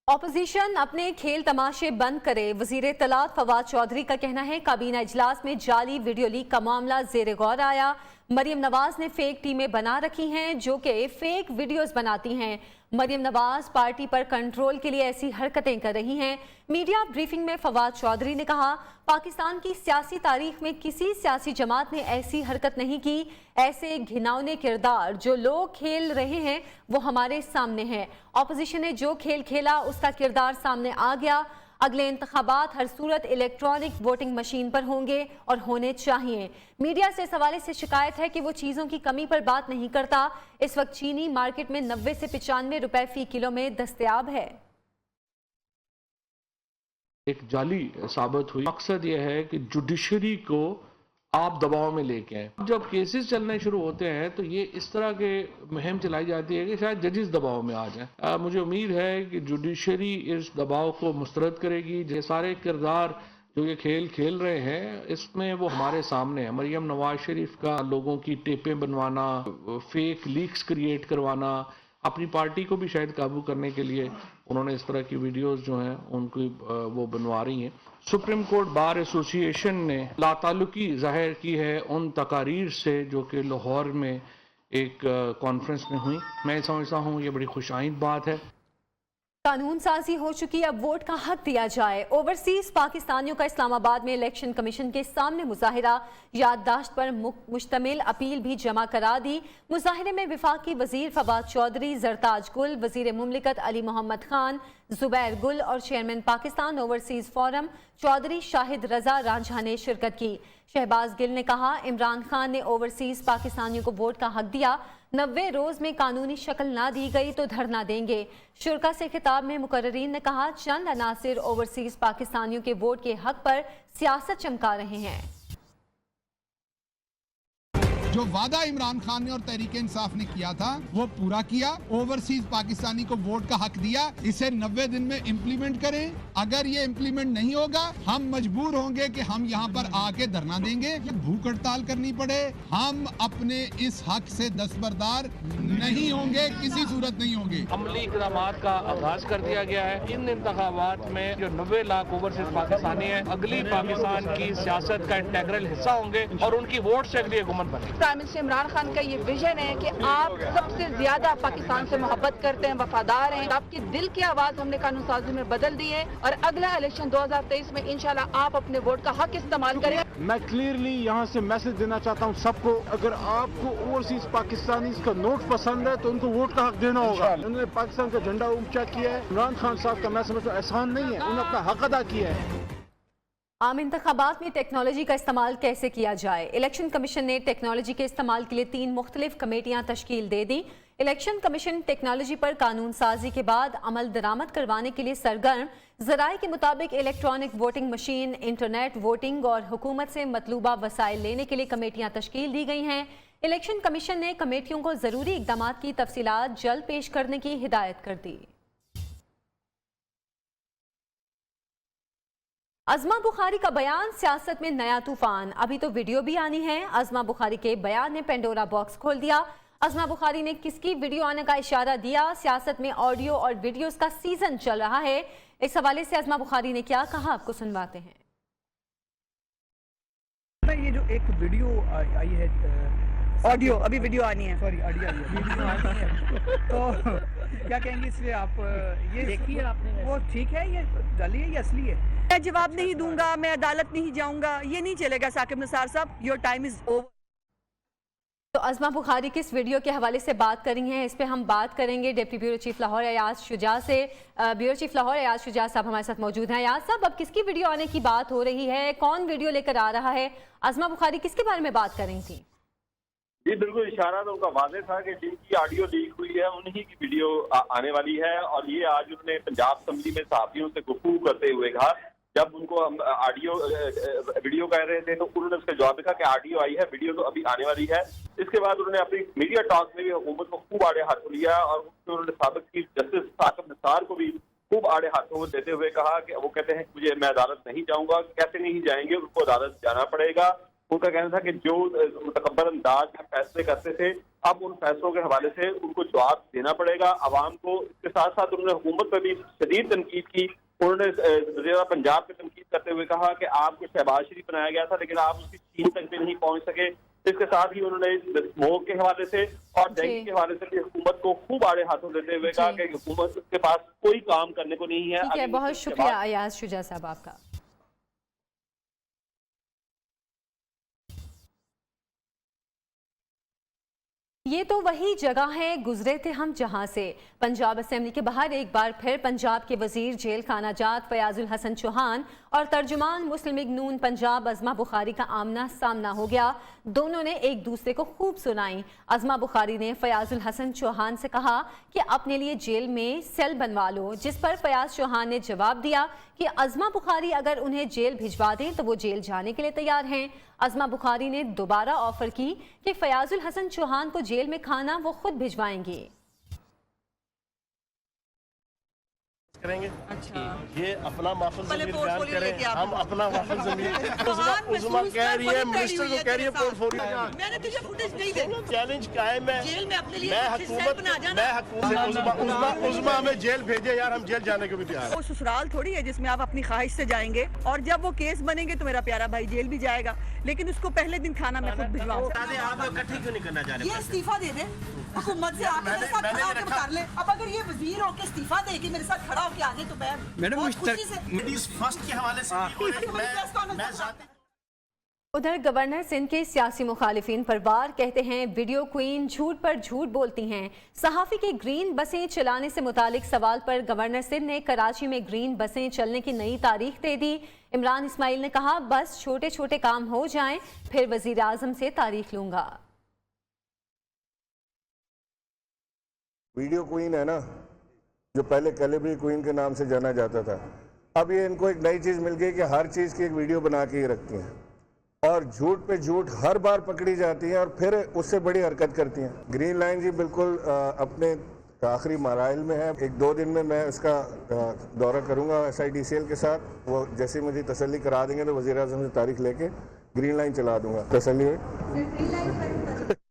Opposition अपने खेल तमाशे बंद करे, वजीर इत्तलात फवाद चौधरी का कहना है। काबीना इजलास में जाली वीडियो लीक का मामला जेर गौर आया। मरियम नवाज ने फेक टीमें बना रखी हैं जो कि फेक वीडियोस बनाती हैं। मरियम नवाज पार्टी पर कंट्रोल के लिए ऐसी हरकतें कर रही हैं। मीडिया ब्रीफिंग में फवाद चौधरी ने कहा, पाकिस्तान की सियासी तारीख में किसी सियासी जमात ने ऐसी हरकत नहीं की। ऐसे घिनौने किरदार जो लोग खेल रहे हैं वो हमारे सामने है। ऑपोजिशन ने जो खेल खेला उसका किरदार सामने आ गया। अगले इंतखाबात हर सूरत इलेक्ट्रॉनिक वोटिंग मशीन पर होंगे और होने चाहिए। मीडिया से इस हवाले से शिकायत है कि वो चीज़ों की कमी पर बात नहीं करता। इस वक्त चीनी मार्केट में 90 से 95 रुपए फी किलो में दस्तयाब है। एक जाली साबित हुई। मकसद यह है कि जुडिशरी को आप दबाव में लेके आए। जब केसेस चलने शुरू होते हैं तो ये इस तरह के मुहिम चलाई जाती है कि शायद जजेस दबाव में आ जाएं। मुझे उम्मीद है कि जुडिशरी इस दबाव को मुस्तरद करेगी। ये सारे किरदार जो ये खेल खेल रहे हैं इसमें वो हमारे सामने है। मरियम नवाज शरीफ का लोगों की टेपें बनवाना, फेक लीक्स क्रिएट करवाना, अपनी पार्टी को भी शायद काबू करने के लिए उन्होंने इस तरह की वीडियोस जो हैं उनको वो बनवा रही हैं। सुप्रीम कोर्ट बार एसोसिएशन ने लाताल्लुकी जाहिर की है उन तकारीर से जो कि लाहौर में एक कॉन्फ्रेंस में हुई। मैं समझता हूँ ये बड़ी खुशाइंद बात है। कानून साजी हो चुकी, अब वोट का हक दिया जाए। ओवरसीज पाकिस्तानियों का इस्लामाबाद में इलेक्शन कमीशन के सामने मुजाहिरा, याददाश्त पर मुश्तमिल अपील भी जमा करा दी। मुजाहिरे में वफाकी वजीर फवाद चौधरी, जरताज गुल, वजीर मुमलिकत अली मोहम्मद खान, जुबैर गुल और chairman Pakistan overseas forum Chaudhry Shahid Raza Ranjha ने शिरकत की। शहबाज गिल ने कहा, इमरान खान ने ओवरसीज पाकिस्तानियों को वोट का हक दिया। 90 रोज में कानूनी शक्ल ना दी गई तो धरना देंगे। शुरा से खिताब में मुकर्रीन ने कहा, चंद अनासिर ओवरसीज पाकिस्तानियों के वोट के हक पर सियासत चमका रहे हैं। जो वादा इमरान खान ने और तहरीक इंसाफ ने किया था वो पूरा किया। ओवरसीज पाकिस्तानी को वोट का हक दिया, इसे 90 दिन में इम्प्लीमेंट करें। अगर ये इम्प्लीमेंट नहीं होगा हम मजबूर होंगे कि हम यहाँ पर आके धरना देंगे, भूख हड़ताल करनी पड़े। हम अपने इस हक से दस्तबरदार नहीं होंगे, किसी सूरत नहीं होंगे। अमली इक़दाम का आगाज कर दिया गया है। इन इंतखाबात में जो 90 लाख ओवरसीज पाकिस्तानी है अगली पाकिस्तान की सियासत का इंटेग्रल हिस्सा होंगे और उनकी वोट से अगली हुकूमत बनेगी। प्राइम मिनिस्टर इमरान खान का ये विजन है कि आप सबसे ज्यादा पाकिस्तान से मोहब्बत करते हैं, वफादार हैं। आपकी दिल की आवाज हमने कानून साजी में बदल दी है और अगला इलेक्शन 2023 में इंशाल्लाह आप अपने वोट का हक इस्तेमाल करें। मैं क्लियरली यहाँ से मैसेज देना चाहता हूँ सबको, अगर आपको ओवरसीज पाकिस्तानी का नोट पसंद है तो उनको वोट का हक देना होगा। उन्होंने पाकिस्तान का झंडा ऊंचा किया है। इमरान खान साहब का मैं समझता हूँ एहसान नहीं है, उन्होंने अपना हक अदा किया है। आम इंतखाबात में टेक्नोलॉजी का इस्तेमाल कैसे किया जाए। इलेक्शन कमीशन ने टेक्नोलॉजी के इस्तेमाल के लिए 3 मुख्तलिफ कमेटियां तश्कील दे दी। इलेक्शन कमीशन टेक्नोलॉजी पर कानून साजी के बाद अमल दरामद करवाने के लिए सरगर्म। ज़राए के मुताबिक electronic voting machine, internet voting और हुकूमत से मतलूबा वसाइल लेने के लिए कमेटियां तश्कील दी गई हैं। इलेक्शन कमीशन ने कमेटियों को ज़रूरी इक़दाम की तफसीलात जल्द पेश करने की हिदायत कर दी। अज़मा बुखारी का बयान, सियासत में नया तूफान। अभी तो वीडियो भी आनी है। अज़मा बुखारी के बयान ने पेंडोरा बॉक्स खोल दिया। अज़मा बुखारी ने किसकी वीडियो आने का इशारा दिया। सियासत में ऑडियो और वीडियोस का सीजन चल रहा है। इस हवाले से अज़मा बुखारी ने क्या कहा, आपको सुनवाते हैं। ये जो एक वीडियो आई है, ऑडियो अभी वीडियो आनी है, सॉरी ऑडियो आई है, वीडियो आनी है, तो क्या कहेंगे इसलिए आप? ये देखिए आपने, वो ठीक है, ये जाली है, ये असली है? मैं जवाब नहीं दूंगा, मैं अदालत नहीं जाऊंगा, ये नहीं चलेगा साकिब निसार साहब, योर टाइम इज ओवर। तो अज़मा बुखारी किस वीडियो के हवाले से बात करी हैं, इस पे हम बात करेंगे deputy bureau chief Lahore Ayaz Shuja से। ब्यूरो चीफ लाहौर अयाज शुजा साहब हमारे साथ मौजूद हैं। अयाज साहब, अब किसकी वीडियो आने की बात हो रही है, कौन वीडियो लेकर आ रहा है? अज़मा बुखारी किसके बारे में बात कर रही थी? जी बिल्कुल, इशारा तो उनका वाज़ेह था कि जिनकी ऑडियो लीक हुई है उन्हीं की वीडियो आने वाली है। और ये आज उन्होंने पंजाब असेंबली में सहाफियों से गुफ्तगू करते हुए कहा, जब उनको हम ऑडियो वीडियो कह रहे थे तो उन्होंने उसका जवाब दिया कि ऑडियो आई है, वीडियो तो अभी आने वाली है। इसके बाद उन्होंने अपनी मीडिया टॉक में भी हुकूमत को खूब आड़े हाथों लिया और उन्होंने साबित की जस्टिस साकिब निसार को भी खूब आड़े हाथों देते हुए कहा कि वो कहते हैं मुझे, मैं अदालत नहीं जाऊंगा। कैसे नहीं जाएंगे, उनको अदालत जाना पड़ेगा। उनका कहना था कि जो मुतकब्बर अंदाज में फैसले करते थे, अब उन फैसलों के हवाले से उनको जवाब देना पड़ेगा आवाम को। इसके साथ साथ उन्होंने हुकूमत पर भी शदीद तनकीद की। उन्होंने वज़ीर पंजाब पे तनकीद करते हुए कहा कि आपको शहबाज शरीफ बनाया गया था, लेकिन आप उसकी चीन तक भी नहीं पहुंच सके। इसके साथ ही उन्होंने स्मोक के हवाले से और डेंगू के हवाले से भी हुकूमत को खूब आड़े हाथों देते हुए कहा कि हुकूमत के पास कोई काम करने को नहीं है। ठीक है, बहुत शुक्रिया अयाज शुजा साहब आपका। ये तो वही जगह है गुजरे थे हम जहां से। पंजाब असेंबली के बाहर एक बार फिर पंजाब के वजीर जेल खाना जात फयाजुल हसन चौहान और तर्जुमान मुस्लिम लीग नून पंजाब अज़मा बुखारी का आमना सामना हो गया। दोनों ने एक दूसरे को खूब सुनाई। अज़मा बुखारी ने फयाजुल हसन चौहान से कहा कि अपने लिए जेल में सेल बनवा लो, जिस पर फयाज चौहान ने जवाब दिया कि अज़मा बुखारी अगर उन्हें जेल भिजवा दें तो वो जेल जाने के लिए तैयार हैं। अज़मा बुखारी ने दोबारा ऑफर की कि फयाजुल हसन चौहान को जेल में खाना वो खुद भिजवाएंगे। करेंगे। अच्छा। ये अपना माफल ज़मीर बयान करें, हम अपना माफल ज़मीर। उज़मा कह रही है, मिनिस्टर को कह रही है पोर्टफोलियो। मैंने तुझे फुटेज नहीं देनी। चैलेंज कायम है। जेल में अपने लिए मैं हुकूमत उज़मा हमें जेल भेजे यार, हम जेल जाने को भी तैयार हैं। वो ससुराल थोड़ी है जिसमें आप अपनी ख्वाहिश से जाएंगे, और जब वो केस बनेंगे तो मेरा प्यारा भाई जेल भी जाएगा, लेकिन उसको पहले दिन खाना मैं खुद भिजवाऊंगा। आप इकट्ठी क्यों नहीं करना चाह रहे? ये इस्तीफा दे दे हुकूमत से, आके मेरे साथ खड़ा होकर बता ले। अब अगर ये वजीर होकर इस्तीफा दे के मेरे साथ खड़ा होकर आ जाए तो मैं खुशी से फर्स्ट के हवाले से उधर गवर्नर सिंध के सियासी मुखालिफिन पर वार कहते हैं वीडियो क्वीन झूठ पर झूठ बोलती हैं। सहाफ़ी के ग्रीन बसें चलाने से मुतालिक सवाल पर गवर्नर सिंध ने कराची में ग्रीन बसें चलने की नई तारीख दे दी। इमरान इस्माइल ने कहा बस छोटे छोटे काम हो जाएं फिर वजीर आज़म से तारीख लूंगा। वीडियो क्वीन है ना, जो पहले कैलिबरी क्वीन के नाम से जाना जाता था, अब ये इनको एक नई चीज़ मिल गई कि हर चीज़ की एक वीडियो बना के ही रखती हैं और झूठ पे झूठ हर बार पकड़ी जाती हैं और फिर उससे बड़ी हरकत करती हैं। ग्रीन लाइन जी बिल्कुल अपने आखिरी मराइल में है। 1-2 दिन में मैं उसका दौरा करूंगा SIDCL के साथ। वो जैसे मुझे तसल्ली करा देंगे तो वज़ीर आज़म से तारीख लेके ग्रीन लाइन चला दूंगा। तसल्ली है।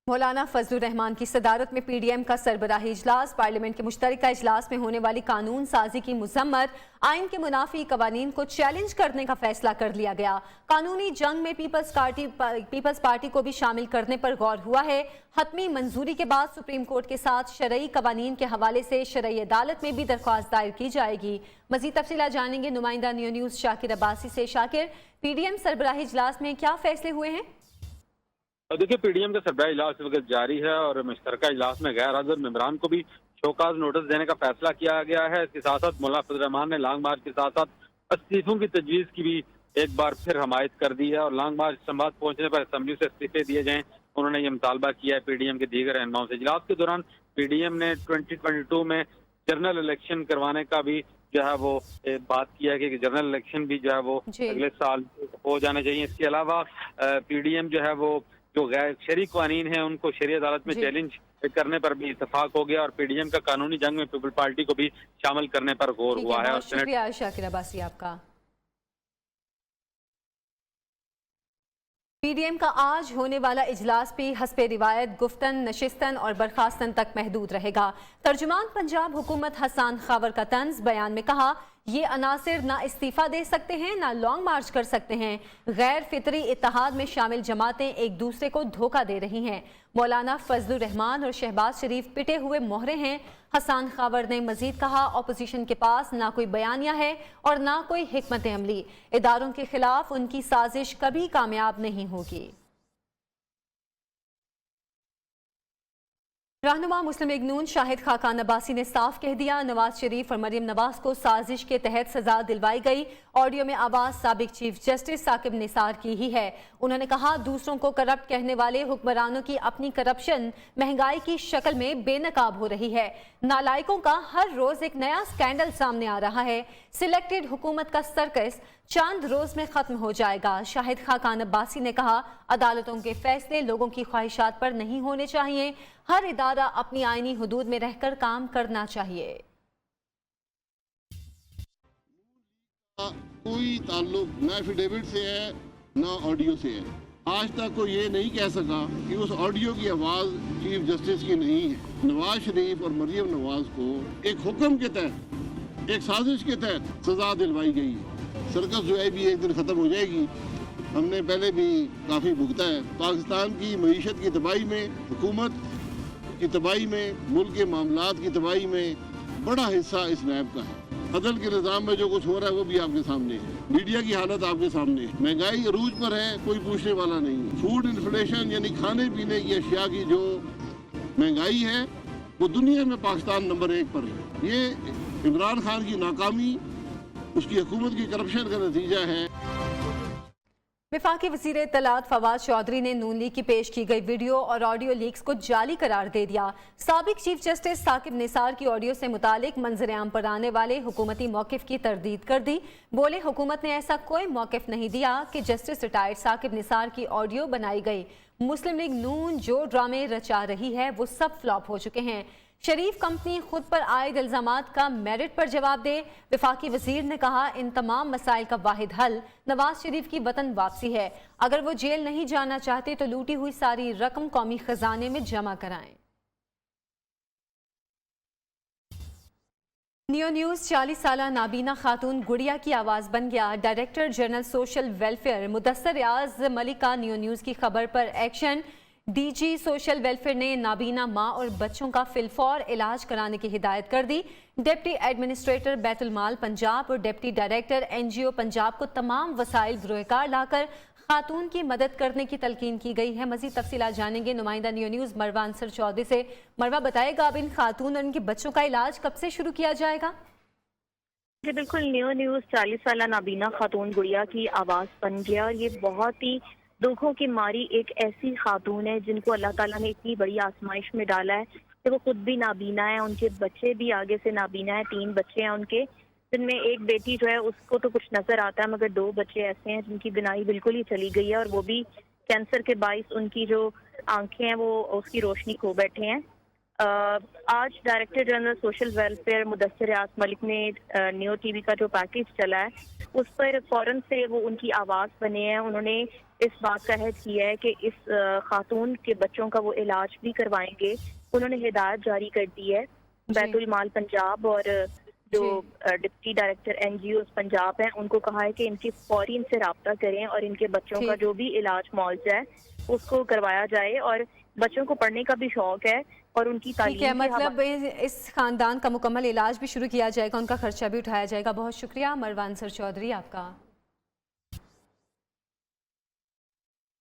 मौलाना फजलुर रहमान की सदारत में PDM का सरबराही इजलास। पार्लियामेंट के मुश्तरका इजलास में होने वाली कानून साजी की मुजम्मत, आइन के मुनाफी कवानीन को चैलेंज करने का फैसला कर लिया गया। कानूनी जंग में पीपल्स पार्टी को भी शामिल करने पर गौर हुआ है। हतमी मंजूरी के बाद सुप्रीम कोर्ट के साथ शरई कवानीन के हवाले से शरई अदालत में भी दरख्वास्त दायर की जाएगी। मजीद तफसीलात जानेंगे नुमाइंदा न्यूज़ शाकिर अब्बासी से। शाकिर, PDM सरबराही इजलास में क्या फैसले हुए हैं? देखिए, PDM का सरबराही इजलास इस वक्त जारी है और मुश्तरका इजलास में गैर हाजिर मेंबरान को भी शोकाज नोटिस देने का फैसला किया गया है। इसके साथ साथ मौलाना फजल रहमान ने लॉन्ग मार्च के साथ साथ इस्तीफों की तजवीज़ की भी एक बार फिर हमायत कर दी है और लॉन्ग मार्च संवाद पहुंचने पर असेंबली से इस्तीफे दिए जाएं, उन्होंने ये मुतालबा किया है PDM के दीगर रहनुमाओं से। इजलास के दौरान PDM ने 2022 में जनरल इलेक्शन करवाने का भी जो है वो बात किया है कि जनरल इलेक्शन भी जो है वो अगले साल हो जाने चाहिए। इसके अलावा PDM जो है वो जो गैर शरई कानून है उनको शरई अदालत में चैलेंज करने पर भी इत्तेफाक हो गया और PDM का कानूनी जंग में पीपल पार्टी को भी शामिल करने पर गौर हुआ है। शुक्रिया शाकिर अब्बासी आपका। PDM का आज होने वाला इजलास भी हस्बे रिवायत गुफ्तन, नशिस्तन और बर्खास्तन तक महदूद रहेगा। तर्जुमान पंजाब हुकूमत हसन खावर का तंज बयान में कहा ये अनासिर ना इस्तीफा दे सकते हैं ना लॉन्ग मार्च कर सकते हैं। गैर फितरी इत्तेहाद में शामिल जमातें एक दूसरे को धोखा दे रही हैं। मौलाना फजलुर रहमान और शहबाज शरीफ पिटे हुए मोहरे हैं। हसन खावर ने मजीद कहा अपोजिशन के पास ना कोई बयानिया है और ना कोई हिकमत अमली। इदारों के खिलाफ उनकी साजिश कभी कामयाब नहीं होगी। रहनुमा मुस्लिम लीग नून शाहिद खाकान अब्बासी ने साफ कह दिया नवाज शरीफ और मरियम नवाज को साजिश के तहत सजा दिलवाई गई। ऑडियो में आवाज साबिक चीफ जस्टिस साकिब निसार की ही है। उन्होंने कहा दूसरों को करप्ट कहने वाले हुक्मरानों की अपनी करप्शन महंगाई की शक्ल में बेनकाब हो रही है। नालायकों का हर रोज एक नया स्कैंडल सामने आ रहा है। सिलेक्टेड हुकूमत का सर्कस चंद रोज में खत्म हो जाएगा। शाहिद खाकान अब्बासी ने कहा अदालतों के फैसले लोगों की ख्वाहिशात पर नहीं होने चाहिए। हर इदारा अपनी आईनी हुदूद में रहकर काम करना चाहिए। कोई ताल्लुक न एफिडेविट से है ना ऑडियो से है। आज तक कोई ये नहीं कह सका कि उस ऑडियो की आवाज़ चीफ जस्टिस की नहीं है। नवाज शरीफ और मरियम नवाज को एक हुक्म के तहत, एक साजिश के तहत सजा दिलवाई गई है। सर्कस जो है भी एक दिन ख़त्म हो जाएगी। हमने पहले भी काफ़ी भुगता है। पाकिस्तान की मईशत की तबाही में, हुकूमत की तबाही में, मुल्क के मामलात की तबाही में बड़ा हिस्सा इस नैब का है। अदल के निज़ाम में जो कुछ हो रहा है वो भी आपके सामने है। मीडिया की हालत आपके सामने है। महंगाई अरूज पर है, कोई पूछने वाला नहीं है। फूड इन्फ्लेशन यानी खाने पीने की अशिया की जो महंगाई है वो दुनिया में पाकिस्तान नंबर 1 पर है। ये इमरान खान की नाकामी, उसकी हुकूमत की करप्शन का नतीजा है। वफाकी वज़ीर इत्तलात फवाद चौधरी ने नून लीग की पेश की गई वीडियो और ऑडियो लीक्स को जाली करार दे दिया। साबिक चीफ जस्टिस साकिब निसार की ऑडियो से मुतालिक मंजर-ए-आम पर आने वाले हुकूमती मौक़िफ़ की तरदीद कर दी। बोले हुकूमत ने ऐसा कोई मौक़िफ़ नहीं दिया कि जस्टिस रिटायर्ड साकिब निसार की ऑडियो बनाई गई। मुस्लिम लीग नून जो ड्रामे रचा रही है वो सब फ्लॉप हो चुके हैं। शरीफ कंपनी खुद पर आयद इल्जामात का मेरिट पर जवाब दे। वफाकी वजीर ने कहा इन तमाम मसाइल का वाहिद हल नवाज शरीफ की वतन वापसी है। अगर वो जेल नहीं जाना चाहते तो लूटी हुई सारी रकम कौमी खजाने में जमा कराएं। नियो न्यूज़ 40 साला नाबीना खातून गुड़िया की आवाज़ बन गया। Director general social welfare Mudassar Riaz Malik का नियो न्यूज़ की खबर पर एक्शन। डीजी सोशल वेलफेयर ने नाबीना माँ और बच्चों का फिलफौर इलाज कराने की हिदायत कर दी। डिप्टी एडमिनिस्ट्रेटर बैतुल माल पंजाब और डिप्टी डायरेक्टर NGO पंजाब को तमाम वसाइल बरोकार लाकर खातून की मदद करने की तलकीन की गई है। मज़ीद तफसीलात जानेंगे नुमाइंदा नियो न्यूज़ मरवा अंसर चौधरी से। मरवा बताएगा अब इन खातून और इनके बच्चों का इलाज कब से शुरू किया जाएगा? जी बिल्कुल, नियो न्यूज़ 40 साला नाबीना खातून गुड़िया की आवाज़ बन गया। ये बहुत ही दुखों की मारी एक ऐसी खातून है जिनको अल्लाह ताला ने इतनी बड़ी आजमाइश में डाला है कि वो खुद भी नाबीना है, उनके बच्चे भी आगे से नाबीना है। 3 बच्चे हैं उनके, जिनमें एक बेटी जो है उसको तो कुछ नजर आता है, मगर 2 बच्चे ऐसे हैं जिनकी बिनाई बिल्कुल ही चली गई है और वो भी कैंसर के बाइस उनकी जो आंखें हैं वो उसकी रोशनी खो बैठे हैं। आज director general social welfare Mudassar Riaz Malik ने नियो टीवी का जो पैकेज चला है उस पर फौरन से वो उनकी आवाज़ बने हैं। उन्होंने इस बात का अहद किया है कि इस खातून के बच्चों का वो इलाज भी करवाएंगे। उन्होंने हिदायत जारी कर दी है बैतुल माल पंजाब और जो डिप्टी डायरेक्टर NGOs पंजाब हैं उनको कहा है कि इनकी फौरी इनसे रब्ता करें और इनके बच्चों का जो भी इलाज मौजूद है उसको करवाया जाए। और बच्चों को पढ़ने का भी शौक है और उनकी तालीम है, मतलब इस खानदान का मुकम्मल इलाज भी शुरू किया जाएगा, उनका खर्चा भी उठाया जाएगा। बहुत शुक्रिया मरवा अंसर चौधरी आपका।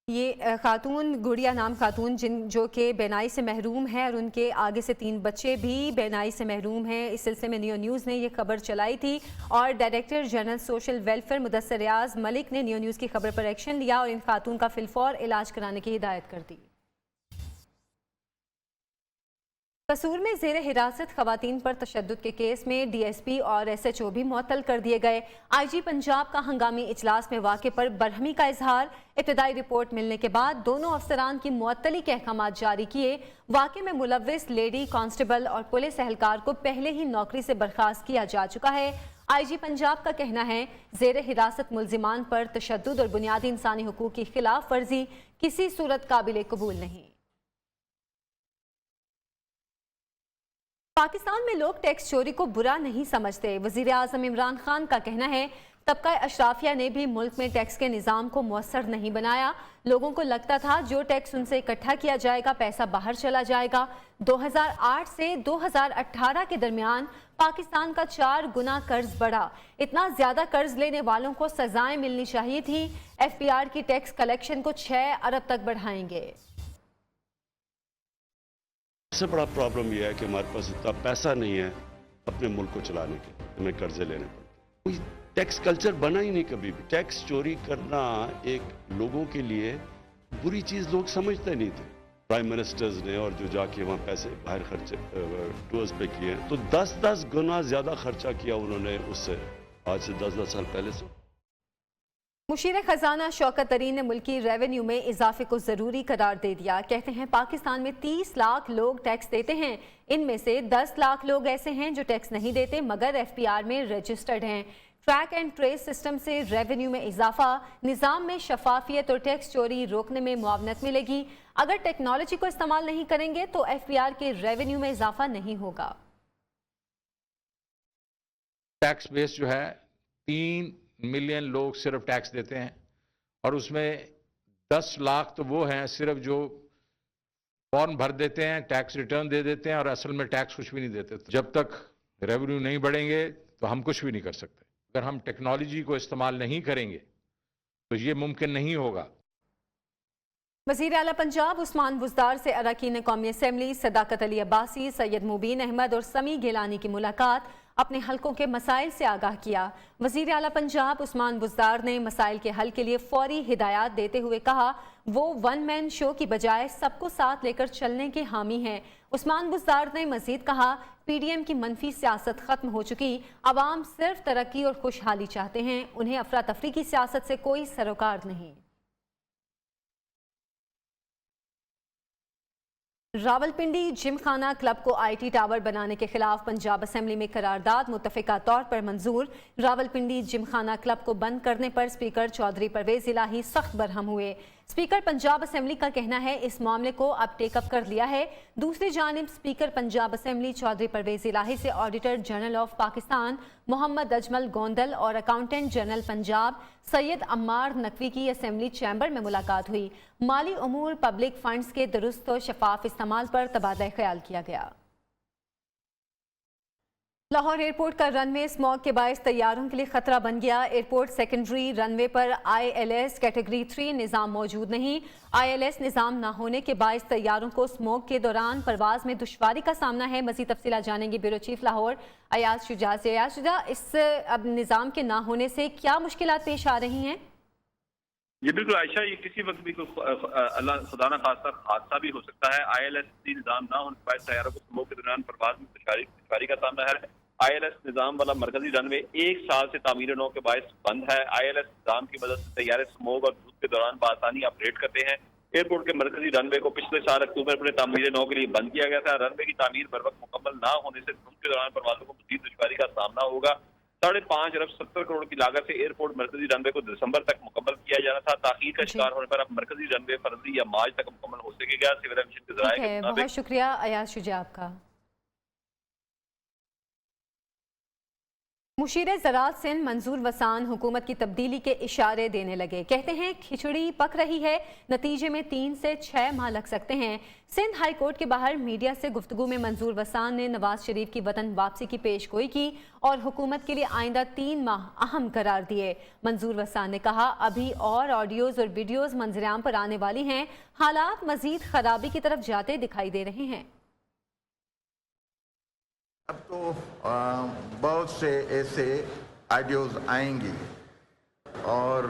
ये खातून गुड़िया नाम खातून जो कि बेनाई से महरूम है और उनके आगे से 3 बच्चे भी बेनाई से महरूम हैं। इस सिलसिले में नियो न्यूज़ ने ये खबर चलाई थी और director general social welfare Mudassar Riaz Malik ने नियो न्यूज़ की खबर पर एक्शन लिया और इन खातून का फिलफौर इलाज कराने की हिदायत कर दी। कसूर में ज़ेर हिरासत खवातीन पर तशद्दुद के केस में DSP और SHO भी मुअत्तल कर दिए गए। IG पंजाब का हंगामी इजलास में वाक़े पर बरहमी का इजहार। इब्तदाई रिपोर्ट मिलने के बाद दोनों अफसरान की मुअत्तली के अहकामात जारी किए। वाक़े में मुलव्विस लेडी कांस्टेबल और पुलिस एहलकार को पहले ही नौकरी से बर्खास्त किया जा चुका है। IG पंजाब का कहना है ज़ेर हिरासत मुल्जिमान पर तशद्दुद और बुनियादी इंसानी हुकूक की खिलाफ वर्जी किसी सूरत काबिल कबूल नहीं। पाकिस्तान में लोग टैक्स चोरी को बुरा नहीं समझते। वज़ीर आज़म इमरान खान का कहना है तबका अशराफिया ने भी मुल्क में टैक्स के निज़ाम को मौसर नहीं बनाया। लोगों को लगता था जो टैक्स उनसे इकट्ठा किया जाएगा पैसा बाहर चला जाएगा। 2008 से 2018 के दरमियान पाकिस्तान का 4 गुना कर्ज बढ़ा। इतना ज्यादा कर्ज लेने वालों को सजाएं मिलनी चाहिए थी। FPR की टैक्स कलेक्शन को 6 अरब तक बढ़ाएंगे। सबसे बड़ा प्रॉब्लम यह है कि हमारे पास इतना पैसा नहीं है अपने मुल्क को चलाने के, हमें कर्जे लेने पड़ते। कोई टैक्स कल्चर बना ही नहीं कभी भी। टैक्स चोरी करना एक लोगों के लिए बुरी चीज़ लोग समझते नहीं थे। प्राइम मिनिस्टर्स ने और जो जाके वहाँ पैसे बाहर खर्चे टूर्स पे किए तो 10-10 गुना ज़्यादा खर्चा किया उन्होंने उससे, आज से 10-10 साल पहले से। मुशीर खजाना शौकत तरीन ने मुल्की रेवेन्यू में इजाफे को ज़रूरी करार दे दिया। कहते हैं पाकिस्तान में 30 लाख लोग टैक्स देते हैं, इनमें से 10 लाख लोग ऐसे हैं जो टैक्स नहीं देते मगर FPR में रजिस्टर्ड हैं। ट्रैक एंड ट्रेस सिस्टम से रेवेन्यू में इजाफा, निज़ाम में शफाफियत और टैक्स चोरी रोकने में मुआवनत मिलेगी। अगर टेक्नोलॉजी को इस्तेमाल नहीं करेंगे तो FBR के रेवेन्यू में इजाफा नहीं होगा। टैक्स बेस जो है 3 मिलियन लोग सिर्फ टैक्स देते हैं और उसमें 10 लाख तो वो हैं सिर्फ जो फॉर्म भर देते हैं, टैक्स रिटर्न दे देते हैं और असल में टैक्स कुछ भी नहीं देते। जब तक रेवेन्यू नहीं बढ़ेंगे तो हम कुछ भी नहीं कर सकते। अगर हम टेक्नोलॉजी को इस्तेमाल नहीं करेंगे तो ये मुमकिन नहीं होगा। वज़ीर आला पंजाब उस्मान बुज़दार से अरकान कौमी असम्बली सदाकत अली अब्बासी, सैयद मुबीन अहमद और समी गिलानी की मुलाकात, अपने हलकों के मसाइल से आगाह किया। वज़ीर आला पंजाब उस्मान बुज़दार ने मसाइल के हल के लिए फौरी हिदायत देते हुए कहा वो वन मैन शो की बजाय सबको साथ लेकर चलने के हामी हैं। उस्मान बुज़दार ने मजीद कहा PDM की मनफी सियासत खत्म हो चुकी, अवाम सिर्फ तरक्की और खुशहाली चाहते हैं, उन्हें अफरा तफरी की सियासत से कोई सरोकार नहीं। रावलपिंडी जिमखाना क्लब को IT टावर बनाने के खिलाफ पंजाब असेंबली में करारदाद मुत्तफिका तौर पर मंजूर। रावलपिंडी जिमखाना क्लब को बंद करने पर स्पीकर चौधरी परवेज इलाही सख्त बरहम हुए। स्पीकर पंजाब असेंबली का कहना है इस मामले को अब टेकअप कर लिया है। दूसरी जानिब स्पीकर पंजाब असेंबली चौधरी परवेज इलाही से auditor general of Pakistan Mohammad Ajmal Gondal और अकाउंटेंट जनरल पंजाब सैयद अम्मार नकवी की असेंबली चैम्बर में मुलाकात हुई। माली उमूर पब्लिक फंड्स के दुरुस्त और शफाफ इस्तेमाल पर तबादला ख्याल किया गया। लाहौर एयरपोर्ट का रनवे स्मॉग के बायस तैयारों के लिए खतरा बन गया। एयरपोर्ट सेकेंडरी रनवे पर ILS कैटेगरी 3 निज़ाम मौजूद नहीं। ILS निज़ाम न होने के बायस तैयारों को स्मॉग के दौरान परवाज में दुश्वारी का सामना है। मज़ीद तफसीलात जानेंगे ब्यूरो चीफ लाहौर अयाज शुजा से। अयाज शुजा, इस अब निज़ाम के न होने से क्या मुश्किलात पेश आ रही हैं? ये बिल्कुल आयशा, ये किसी वक्त भी अल्लाह खुदा ना खास्ता हादसा भी हो सकता है। ILS निज़ाम ना होने के बाद तैयारों को स्मोक के दौरान परवाज में दुश्वारी का सामना है। ILS निज़ाम वाला मरकजी रनवे 1 साल से तामीर नौ के बायस बंद है। ILS निज़ाम की मदद से तैयारे स्मोक और धूप के दौरान बआसानी ऑपरेट करते हैं। एयरपोर्ट के मरकजी रनवे को पिछले साल अक्टूबर में तामीर नौ के लिए बंद किया गया था। रनवे की तामीर बर वक्त मुकम्मल ना होने से धूप के दौरान परवाजों को मजीद दुश्वारी का सामना होगा। 5.5 अरब 70 करोड़ की लागत से एयरपोर्ट मरकजी रनवे को दिसंबर तक मुकम्मल किया जाना था। ताखीर का शिकार होने पर अब मरकजी रनवे फरवरी या मार्च तक मुकम्मल हो सकेगा। सिविल एविएशन के जराये बहुत शुक्रिया अयाज शुजा आपका। मुशीर ज़राअत सिंध मंजूर वसान हुकूमत की तब्दीली के इशारे देने लगे। कहते हैं खिचड़ी पक रही है, नतीजे में 3 से 6 माह लग सकते हैं। सिंध हाई कोर्ट के बाहर मीडिया से गुफ्तगू में मंजूर वसान ने नवाज शरीफ की वतन वापसी की पेशगोई की और हुकूमत के लिए आइंदा 3 माह अहम करार दिए। मंजूर वसान ने कहा अभी और ऑडियोज और वीडियोज मंजराम पर आने वाली हैं, हालात मजीद खराबी की तरफ जाते दिखाई दे रहे हैं। अब तो बहुत से ऐसे आइडियोज़ आएंगी और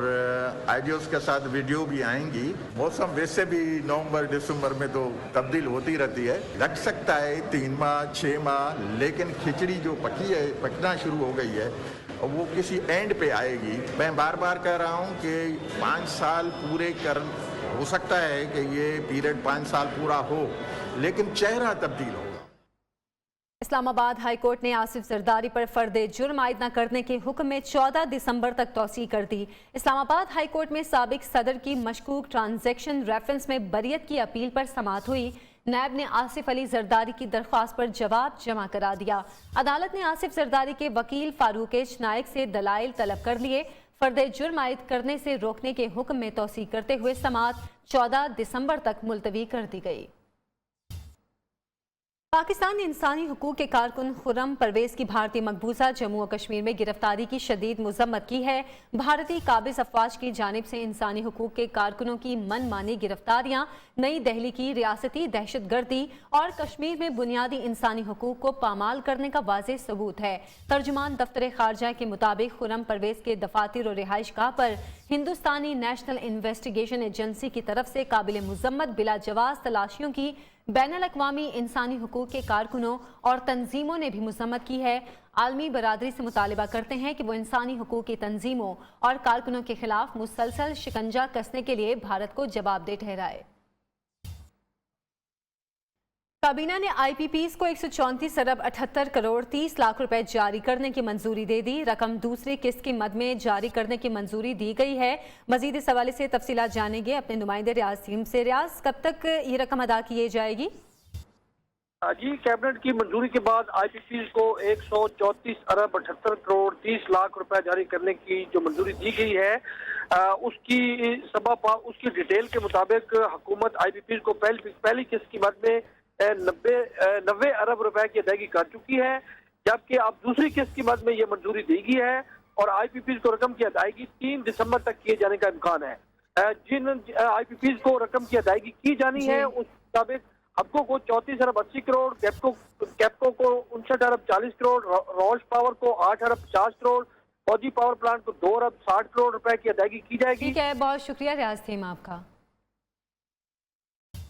आइडियोज़ के साथ वीडियो भी आएंगी। मौसम वैसे भी नवंबर दिसंबर में तो तब्दील होती रहती है, लग सकता है 3 माह 6 माह, लेकिन खिचड़ी जो पकी है, पकना शुरू हो गई है, वो किसी एंड पे आएगी। मैं बार बार कह रहा हूँ कि 5 साल पूरे कर हो सकता है कि ये पीरियड 5 साल पूरा हो, लेकिन चेहरा तब्दील होगा। इस्लामाबाद हाई कोर्ट ने आसिफ जरदारी पर फर्दे जुर्म आयद न करने के हुक्म में 14 दिसंबर तक तौसी कर दी। इस्लामाबाद हाई कोर्ट में साबिक सदर की मशकूक ट्रांजैक्शन रेफरेंस में बरियत की अपील पर समाअत हुई। नैब ने आसिफ अली जरदारी की दरख्वास्त पर जवाब जमा करा दिया। अदालत ने आसिफ जरदारी के वकील फारूक एच नायक से दलाइल तलब कर लिए। फर्दे जुर्म आयद करने से रोकने के हुक्म में तौसी करते हुए समाअत 14 दिसंबर तक मुलतवी कर दी गई। पाकिस्तान ने इंसानी हुकूक के कारकुन खुर्रम परवेज की भारतीय मकबूजा जम्मू और कश्मीर में गिरफ्तारी की शदीद मजम्मत की है। भारतीय काबिज अफवाज की जानिब से इंसानी हुकूक के कारकुनों की मनमानी गिरफ्तारियां नई दिल्ली की रियासती दहशतगर्दी और कश्मीर में बुनियादी इंसानी हुकूक को पामाल करने का वाज़ेह सबूत है। तर्जुमान दफ्तर खारजा के मुताबिक खुर्रम परवेज के दफातर और रिहाइश गाह पर हिंदुस्तानी नेशनल इन्वेस्टिगेशन एजेंसी की तरफ से काबिल मुजम्मत बिला जवाज तलाशियों की बैनुल अक़वामी इंसानी हुकूक के कारकुनों और तंजीमों ने भी मुजम्मत की है। आलमी बरादरी से मुतालबा करते हैं कि वो इंसानी हुकूक की तंजीमों और कारकुनों के खिलाफ मुसलसल शिकंजा कसने के लिए भारत को जवाबदेह ठहराए। काबीना ने आईपीपीज को 134 अरब 78 करोड़ 30 लाख रुपए जारी करने की मंजूरी दे दी। रकम दूसरी किस्त की मद में जारी करने की मंजूरी दी गई है। मजीद इस हवाले से तफसीलात जानेंगे अपने नुमाइंदे रियाज टीम से। रियाज, कब तक ये रकम अदा की जाएगी? जी, कैबिनेट की मंजूरी के बाद आईपीपीज को 134 अरब 78 करोड़ 30 लाख रुपए जारी करने की जो मंजूरी दी गई है, उसकी डिटेल के मुताबिक हुकूमत आईपीपीज को पहली किस्त की मद में 90 अरब रुपए की अदायगी कर चुकी है, जबकि अब दूसरी किस्त की मद में ये मंजूरी दी गई है और आईपीपीज को रकम की अदायगी 3 दिसंबर तक किए जाने का इम्कान है। जिन आईपीपीज को रकम की अदायगी की जानी है उस मुताबिक हबको को 34 अरब 80 करोड़, कैपको को 59 अरब 40 करोड़, रोश पावर को 8 अरब 50 करोड़, फौजी पावर प्लांट को 2 अरब 60 करोड़ रुपए की अदायगी की जाएगी। ठीक है, बहुत शुक्रिया रियाज टीम आपका।